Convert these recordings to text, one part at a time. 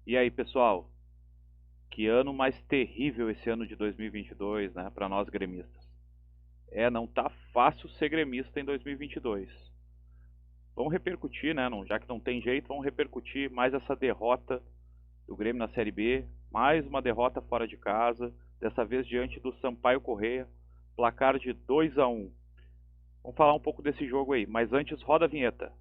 E aí, pessoal? Que ano mais terrível esse ano de 2022, né, para nós gremistas. Não tá fácil ser gremista em 2022. Vamos repercutir, né, já que não tem jeito, vamos repercutir mais essa derrota do Grêmio na Série B, mais uma derrota fora de casa, dessa vez diante do Sampaio Corrêa, placar de 2-1. Vamos falar um pouco desse jogo aí, mas antes roda a vinheta.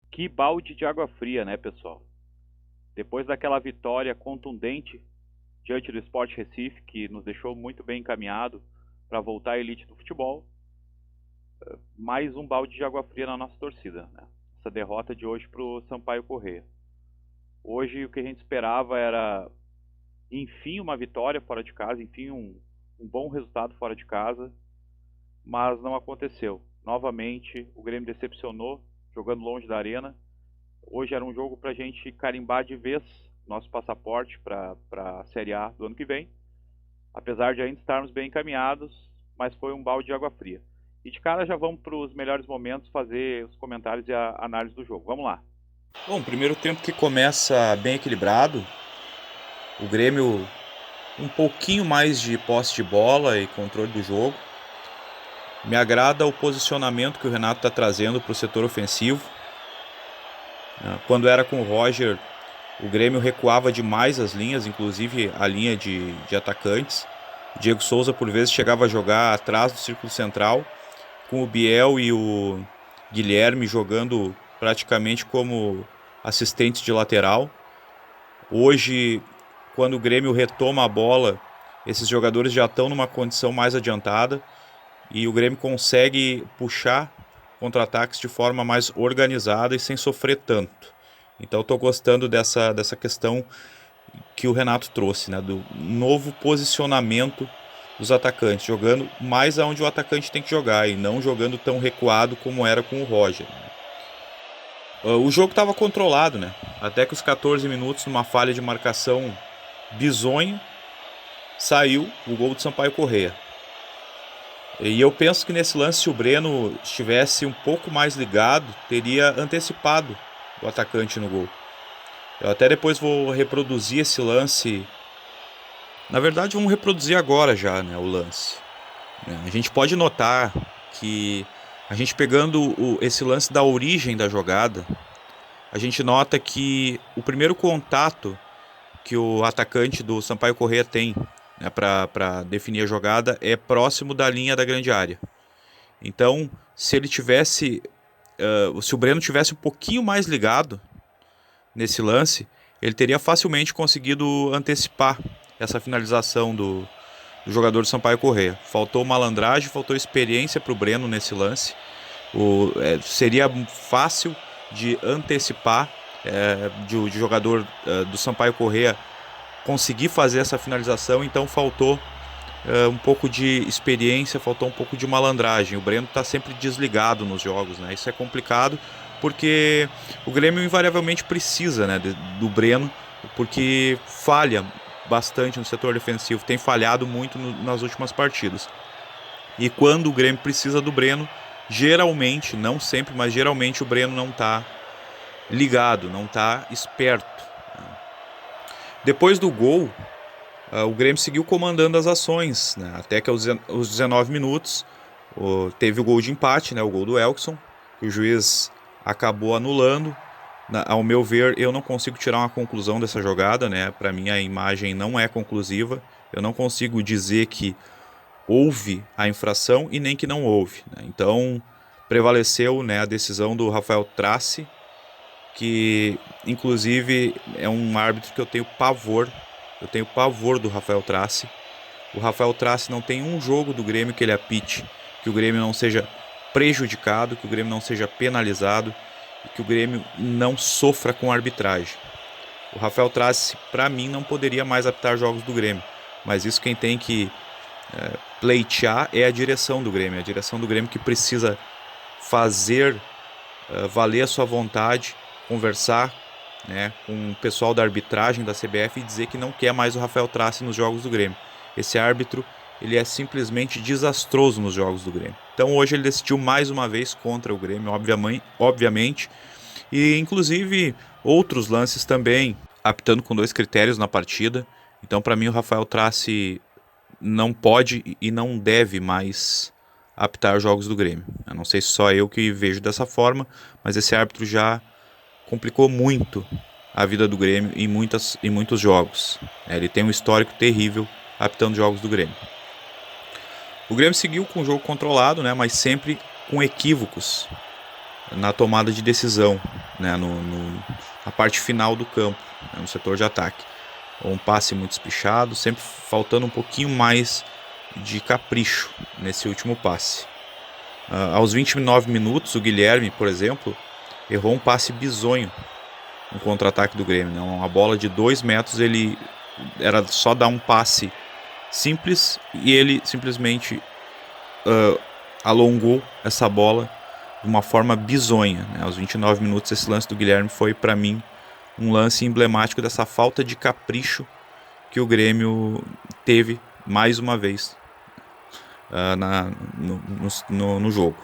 Que balde de água fria, né, pessoal? Depois daquela vitória contundente diante do Sport Recife, que nos deixou muito bem encaminhado para voltar à elite do futebol, mais um balde de água fria na nossa torcida, né? Essa derrota de hoje para o Sampaio Corrêa. Hoje o que a gente esperava era, enfim, uma vitória fora de casa, enfim, um bom resultado fora de casa, mas não aconteceu. Novamente, o Grêmio decepcionou, jogando longe da arena. Hoje era um jogo para a gente carimbar de vez nosso passaporte para a Série A do ano que vem, apesar de ainda estarmos bem encaminhados, mas foi um balde de água fria. E de cara já vamos para os melhores momentos fazer os comentários e a análise do jogo. Vamos lá. Bom, primeiro tempo que começa bem equilibrado, o Grêmio um pouquinho mais de posse de bola e controle do jogo. Me agrada o posicionamento que o Renato está trazendo para o setor ofensivo. Quando era com o Roger, o Grêmio recuava demais as linhas, inclusive a linha de atacantes. O Diego Souza, por vezes, chegava a jogar atrás do círculo central, com o Biel e o Guilherme jogando praticamente como assistentes de lateral. Hoje, quando o Grêmio retoma a bola, esses jogadores já estão numa condição mais adiantada e o Grêmio consegue puxar contra-ataques de forma mais organizada e sem sofrer tanto. Então estou gostando dessa questão que o Renato trouxe, né, do novo posicionamento dos atacantes, jogando mais aonde o atacante tem que jogar e não jogando tão recuado como era com o Roger. O jogo estava controlado, né? Até que os 14 minutos, numa falha de marcação bizonha, saiu o gol do Sampaio Corrêa. E eu penso que nesse lance, se o Breno estivesse um pouco mais ligado, teria antecipado o atacante no gol. Eu até depois vou reproduzir esse lance. Na verdade, vamos reproduzir agora já, né, o lance. A gente pode notar que a gente pegando esse lance da origem da jogada, a gente nota que o primeiro contato que o atacante do Sampaio Corrêa tem, né, para definir a jogada é próximo da linha da grande área. Então, se ele tivesse, se o Breno tivesse um pouquinho mais ligado nesse lance, ele teria facilmente conseguido antecipar essa finalização do jogador do Sampaio Corrêa. Faltou malandragem, faltou experiência para o Breno nesse lance. Seria fácil de antecipar de jogador do Sampaio Corrêa conseguir fazer essa finalização, então faltou um pouco de experiência, faltou um pouco de malandragem. O Breno está sempre desligado nos jogos, né? Isso é complicado porque o Grêmio invariavelmente precisa, né, do Breno, porque falha bastante no setor defensivo, tem falhado muito nas últimas partidas. E quando o Grêmio precisa do Breno, geralmente, não sempre, mas geralmente o Breno não está ligado, não está esperto. Depois do gol, o Grêmio seguiu comandando as ações, né? Até que aos 19 minutos teve o gol de empate, né? O gol do Elkson, que o juiz acabou anulando. Ao meu ver, eu não consigo tirar uma conclusão dessa jogada, né? Para mim a imagem não é conclusiva. Eu não consigo dizer que houve a infração e nem que não houve, né? Então prevaleceu, né, a decisão do Rafael Trace, que inclusive é um árbitro que eu tenho pavor. Eu tenho pavor do Rafael Trace. O Rafael Trace não tem um jogo do Grêmio que ele apite que o Grêmio não seja prejudicado, que o Grêmio não seja penalizado e que o Grêmio não sofra com a arbitragem. O Rafael Trace, para mim, não poderia mais apitar jogos do Grêmio, mas isso quem tem que pleitear é a direção do Grêmio. A direção do Grêmio que precisa fazer valer a sua vontade, conversar, né, com o pessoal da arbitragem da CBF e dizer que não quer mais o Rafael Trace nos jogos do Grêmio. Esse árbitro, ele é simplesmente desastroso nos jogos do Grêmio. Então hoje ele decidiu mais uma vez contra o Grêmio, obviamente, e inclusive outros lances também, apitando com 2 critérios na partida. Então para mim o Rafael Trace não pode e não deve mais apitar jogos do Grêmio. Eu não sei se só eu que vejo dessa forma, mas esse árbitro já complicou muito a vida do Grêmio em muitos jogos. Ele tem um histórico terrível apitando jogos do Grêmio. O Grêmio seguiu com o jogo controlado, né, mas sempre com equívocos na tomada de decisão, né, na parte final do campo, né, no setor de ataque. Um passe muito espichado, sempre faltando um pouquinho mais de capricho nesse último passe. Aos 29 minutos, o Guilherme, por exemplo, errou um passe bizonho no contra-ataque do Grêmio, né? Uma bola de 2 metros, ele era só dar um passe simples e ele simplesmente alongou essa bola de uma forma bizonha, né? Aos 29 minutos, esse lance do Guilherme foi, para mim, um lance emblemático dessa falta de capricho que o Grêmio teve mais uma vez no jogo.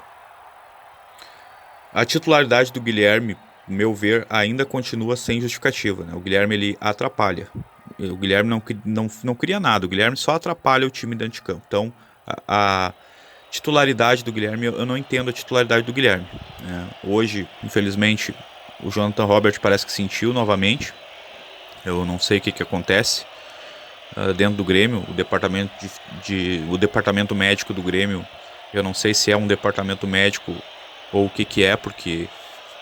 A titularidade do Guilherme, no meu ver, ainda continua sem justificativa, né? O Guilherme, ele atrapalha. O Guilherme não cria nada, o Guilherme só atrapalha o time dentro de campo. Então, a titularidade do Guilherme, eu não entendo a titularidade do Guilherme, né? Hoje, infelizmente, o Jonathan Robert parece que sentiu novamente. Eu não sei o que acontece dentro do Grêmio. O departamento médico do Grêmio, eu não sei se é um departamento médico ou o que é, porque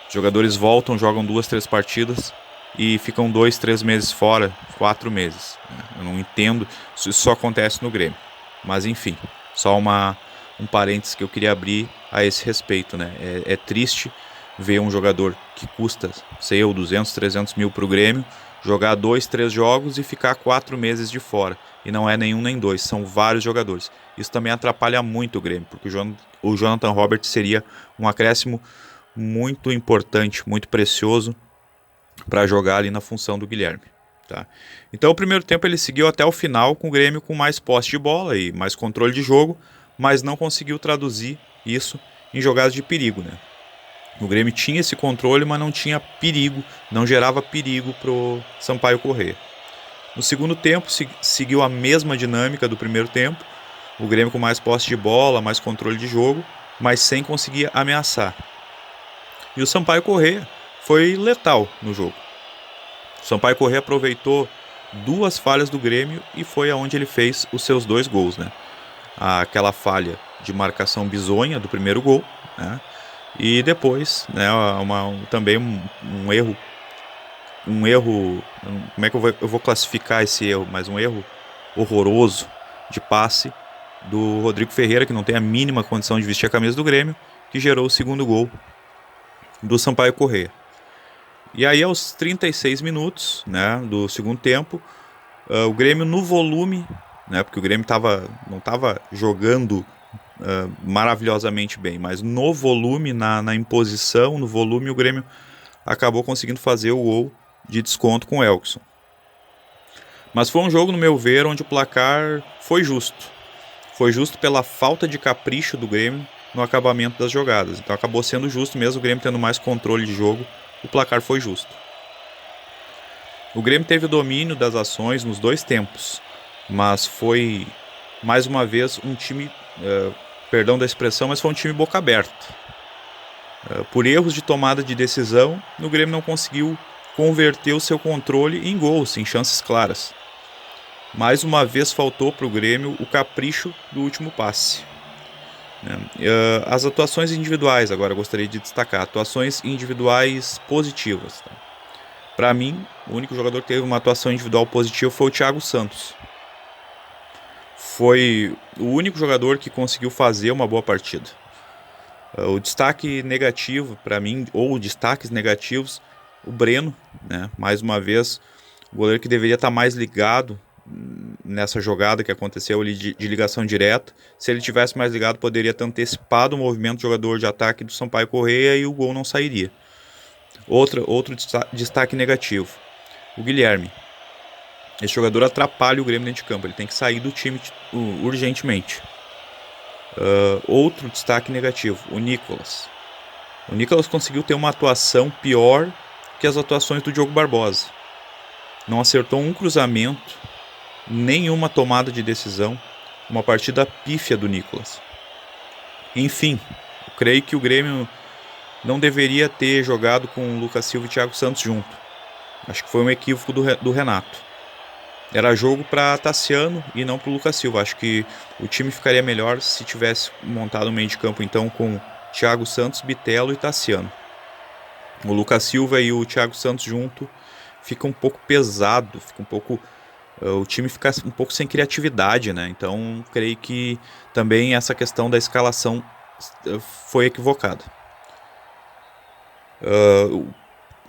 jogadores voltam, jogam 2, 3 partidas e ficam 2, 3 meses fora, 4 meses. Eu não entendo, isso só acontece no Grêmio. Mas enfim, só um parênteses que eu queria abrir a esse respeito, né? É triste ver um jogador que custa, sei eu, 200, 300 mil para o Grêmio, jogar 2, 3 jogos e ficar 4 meses de fora. E não é nenhum nem dois, são vários jogadores. Isso também atrapalha muito o Grêmio, porque o Jonathan Robert seria um acréscimo muito importante, muito precioso para jogar ali na função do Guilherme. Tá? Então o primeiro tempo ele seguiu até o final com o Grêmio com mais posse de bola e mais controle de jogo, mas não conseguiu traduzir isso em jogadas de perigo, né? O Grêmio tinha esse controle, mas não tinha perigo, não gerava perigo para o Sampaio Corrêa. No segundo tempo, seguiu a mesma dinâmica do primeiro tempo. O Grêmio com mais posse de bola, mais controle de jogo, mas sem conseguir ameaçar. E o Sampaio Corrêa foi letal no jogo. O Sampaio Corrêa aproveitou 2 falhas do Grêmio e foi aonde ele fez os seus 2 gols, né? Aquela falha de marcação bizonha do primeiro gol, né? E depois, né, também um erro, como é que eu vou classificar esse erro, mas um erro horroroso de passe do Rodrigo Ferreira, que não tem a mínima condição de vestir a camisa do Grêmio, que gerou o segundo gol do Sampaio Corrêa. E aí aos 36 minutos, né, do segundo tempo, o Grêmio no volume, né, porque o Grêmio não estava jogando maravilhosamente bem, mas no volume, na imposição, no volume, o Grêmio acabou conseguindo fazer o gol de desconto com o Elkson. Mas foi um jogo, no meu ver, onde o placar foi justo. Foi justo pela falta de capricho do Grêmio no acabamento das jogadas. Então acabou sendo justo mesmo, o Grêmio tendo mais controle de jogo, o placar foi justo. O Grêmio teve o domínio das ações nos 2 tempos, mas foi, mais uma vez, um time, perdão da expressão, mas foi um time boca aberta. Por erros de tomada de decisão, o Grêmio não conseguiu converter o seu controle em gols, em chances claras. Mais uma vez faltou para o Grêmio o capricho do último passe. As atuações individuais, agora eu gostaria de destacar, atuações individuais positivas. Tá? Para mim, o único jogador que teve uma atuação individual positiva foi o Thiago Santos. Foi o único jogador que conseguiu fazer uma boa partida. O destaque negativo para mim, ou destaques negativos, o Breno, né? Mais uma vez, o goleiro que deveria estar mais ligado nessa jogada que aconteceu ali de ligação direta. Se ele tivesse mais ligado, poderia ter antecipado o movimento do jogador de ataque do Sampaio Corrêa e o gol não sairia. Outro destaque negativo, o Guilherme. Esse jogador atrapalha o Grêmio dentro de campo, ele tem que sair do time urgentemente. Outro destaque negativo, o Nicolas. O Nicolas conseguiu ter uma atuação pior que as atuações do Diogo Barbosa. Não acertou um cruzamento, nenhuma tomada de decisão, uma partida pífia do Nicolas. Enfim, eu creio que o Grêmio não deveria ter jogado com o Lucas Silva e Thiago Santos junto. Acho que foi um equívoco do Renato. Era jogo para Tassiano e não para o Lucas Silva. Acho que o time ficaria melhor se tivesse montado um meio de campo então com Thiago Santos, Bitelo e Tassiano. O Lucas Silva e o Thiago Santos junto fica um pouco pesado, o time fica um pouco sem criatividade, né? Então creio que também essa questão da escalação foi equivocada.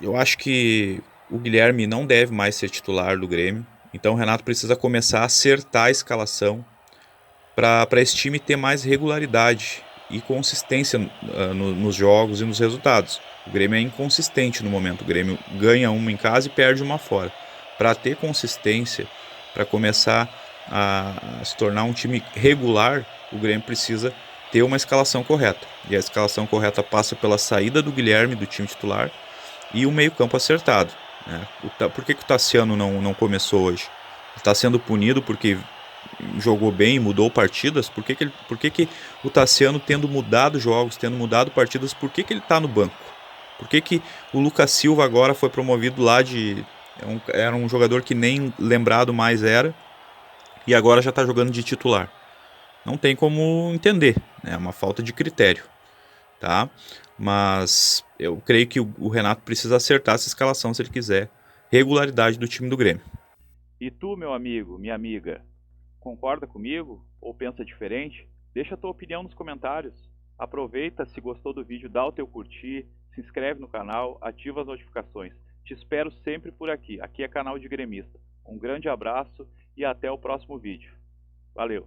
Eu acho que o Guilherme não deve mais ser titular do Grêmio. Então o Renato precisa começar a acertar a escalação para esse time ter mais regularidade e consistência nos jogos e nos resultados. O Grêmio é inconsistente no momento. O Grêmio ganha uma em casa e perde uma fora. Para ter consistência, para começar a se tornar um time regular, o Grêmio precisa ter uma escalação correta. E a escalação correta passa pela saída do Guilherme do time titular e o meio-campo acertado. Por que o Tassiano não começou hoje? Ele está sendo punido porque jogou bem e mudou partidas? Por que o Tassiano, tendo mudado jogos, tendo mudado partidas, por que ele está no banco? Por que o Lucas Silva agora foi promovido lá era um jogador que nem lembrado mais era e agora já está jogando de titular? Não tem como entender, né? É uma falta de critério, tá? Mas eu creio que o Renato precisa acertar essa escalação se ele quiser regularidade do time do Grêmio. E tu, meu amigo, minha amiga, concorda comigo ou pensa diferente? Deixa a tua opinião nos comentários. Aproveita, se gostou do vídeo, dá o teu curtir, se inscreve no canal, ativa as notificações. Te espero sempre por aqui. Aqui é canal de gremista. Um grande abraço e até o próximo vídeo. Valeu!